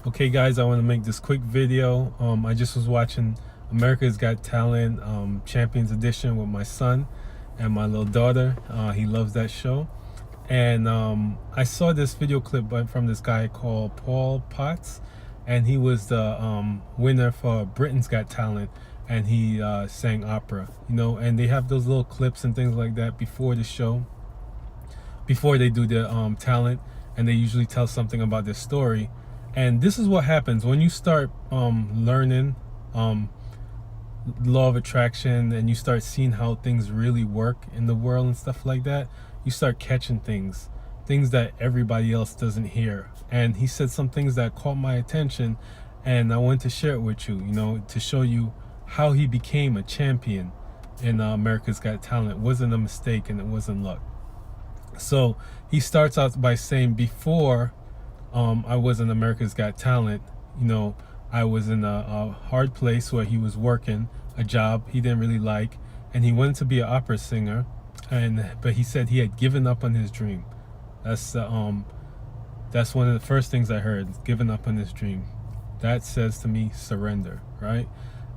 Okay guys, I want to make this quick video. I just was watching America's Got Talent Champions Edition with my son and my little daughter. He loves that show. And I saw this video clip from this guy called Paul Potts, and he was the winner for Britain's Got Talent, and he sang opera, and they have those little clips and things like that before the show, before they do the talent, and they usually tell something about their story. And this is what happens when you start learning law of attraction, and you start seeing how things really work in the world and stuff like that. You start catching things that everybody else doesn't hear. And he said some things that caught my attention, and I wanted to share it with you, to show you how he became a champion in America's Got Talent. It wasn't a mistake, and it wasn't luck. So he starts out by saying, before I was in America's Got Talent, I was in a hard place where he was working a job he didn't really like, and he wanted to be an opera singer, but he said he had given up on his dream. That's one of the first things I heard, giving up on his dream. That says to me, surrender, right?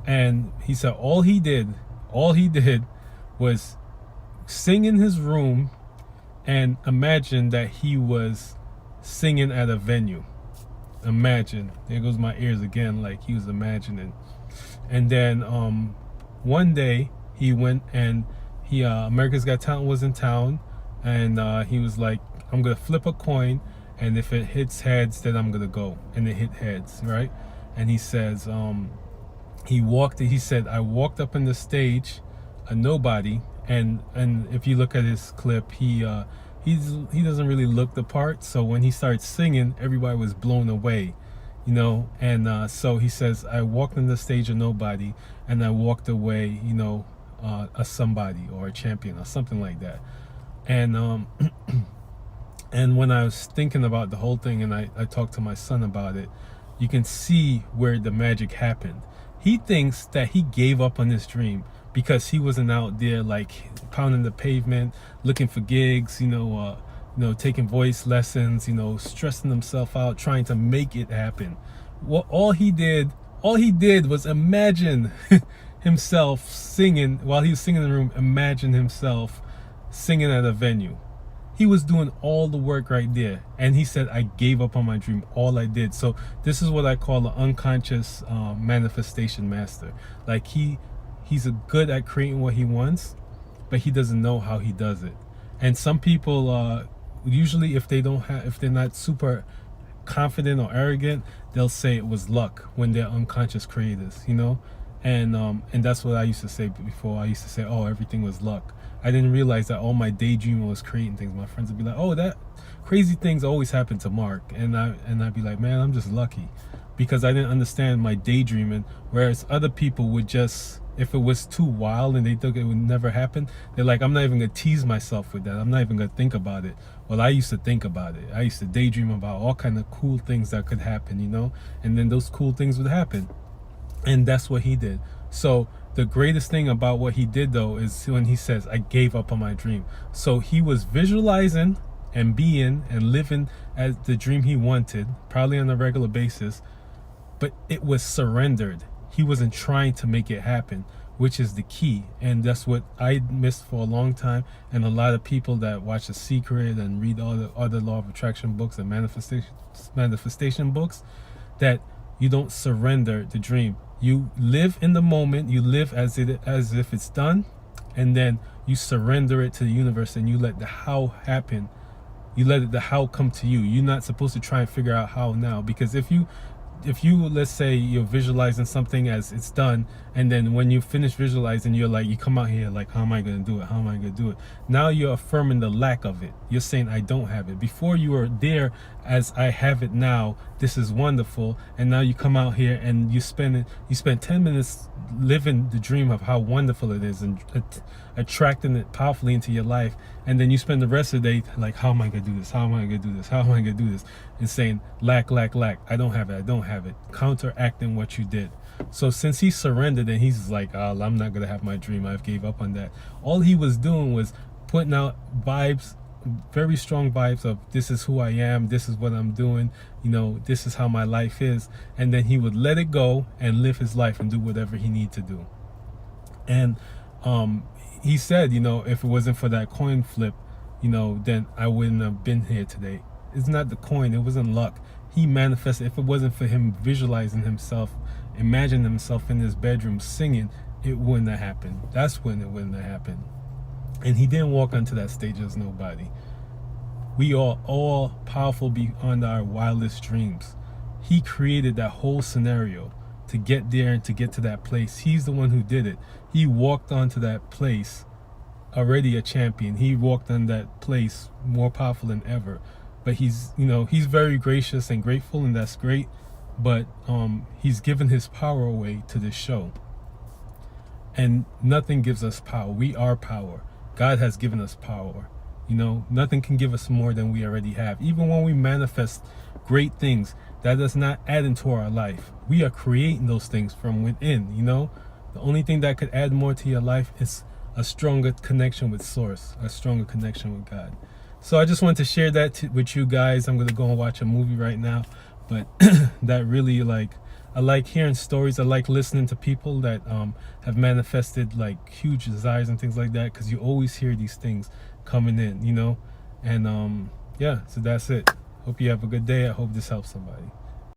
And he said all he did was sing in his room and imagine that he was singing at a venue. Imagine. There goes my ears again, like he was imagining. And then one day he went, and America's Got Talent was in town, and he was like, I'm gonna flip a coin, and if it hits heads, then I'm gonna go. And it hit heads, right? And he says he said, I walked up in the stage, a nobody, and if you look at his clip, he doesn't really look the part. So when he starts singing, everybody was blown away, and so he says, I walked on the stage a nobody, and I walked away, a somebody or a champion or something like that. And and when I was thinking about the whole thing, and I talked to my son about it, you can see where the magic happened. He thinks that he gave up on his dream because he wasn't out there like pounding the pavement, looking for gigs, taking voice lessons, stressing himself out, trying to make it happen. Well, all he did was imagine himself singing while he was singing in the room. Imagine himself singing at a venue. He was doing all the work right there, and he said, I gave up on my dream. All I did. So this is what I call an unconscious manifestation master. Like he's good at creating what he wants, but he doesn't know how he does it. And some people usually, if they're not super confident or arrogant, they'll say it was luck when they're unconscious creators, and that's what I used to say before. I used to say, oh, everything was luck. I didn't realize that all my daydreaming was creating things. My friends would be like, oh, that crazy things always happen to Mark, and I'd be like, man, I'm just lucky, because I didn't understand my daydreaming. Whereas other people would just, if it was too wild and they thought it would never happen, they're like, I'm not even gonna tease myself with that. I'm not even gonna think about it. Well, I used to think about it. I used to daydream about all kind of cool things that could happen, and then those cool things would happen. And that's what he did. So the greatest thing about what he did, though, is when he says, I gave up on my dream. So he was visualizing and being and living as the dream he wanted, probably on a regular basis, but it was surrendered. He wasn't trying to make it happen, which is the key. And that's what I missed for a long time. And a lot of people that watch The Secret and read all the other law of attraction books and manifestation books, that you don't surrender the dream. You live in the moment. You live as if it's done, and then you surrender it to the universe, and you let the how happen. You let the how come to you. You're not supposed to try and figure out how now, because if you let's say you're visualizing something as it's done, and then when you finish visualizing, you come out here like, how am I going to do it? How am I going to do it? Now you're affirming the lack of it. You're saying, I don't have it. Before, you were there as, I have it now. This is wonderful. And now you come out here and you spend 10 minutes living the dream of how wonderful it is, and attracting it powerfully into your life. And then you spend the rest of the day like, how am I going to do this? How am I going to do this? How am I going to do this? And saying, lack. I don't have it. Counteracting what you did. So since he surrendered, and he's like, oh, I'm not going to have my dream. I've gave up on that. All he was doing was putting out vibes very strong vibes of this is who I am, this is what I'm doing, you know, this is how my life is. And then he would let it go and live his life and do whatever he needed to do. And he said, you know, if it wasn't for that coin flip, you know, then I wouldn't have been here today. It's not the coin, it wasn't luck. He manifested. If it wasn't for him visualizing himself, imagining himself in his bedroom singing, it wouldn't have happened. That's when it wouldn't have happened. And he didn't walk onto that stage as nobody. We are all powerful beyond our wildest dreams. He created that whole scenario to get there and to get to that place. He's the one who did it. He walked onto that place already a champion. He walked on that place more powerful than ever. But he's, you know, he's very gracious and grateful, and that's great. But he's given his power away to this show. And nothing gives us power. We are power. God has given us power. You know, nothing can give us more than we already have. Even when we manifest great things, that does not add into our life. We are creating those things from within, you know. The only thing that could add more to your life is a stronger connection with Source, a stronger connection with God. So I just wanted to share that with you guys. I'm going to go and watch a movie right now. But that really, like, I like hearing stories. I like listening to people that have manifested like huge desires and things like that, because you always hear these things coming in, you know. And yeah, so that's it. Hope you have a good day. I hope this helps somebody.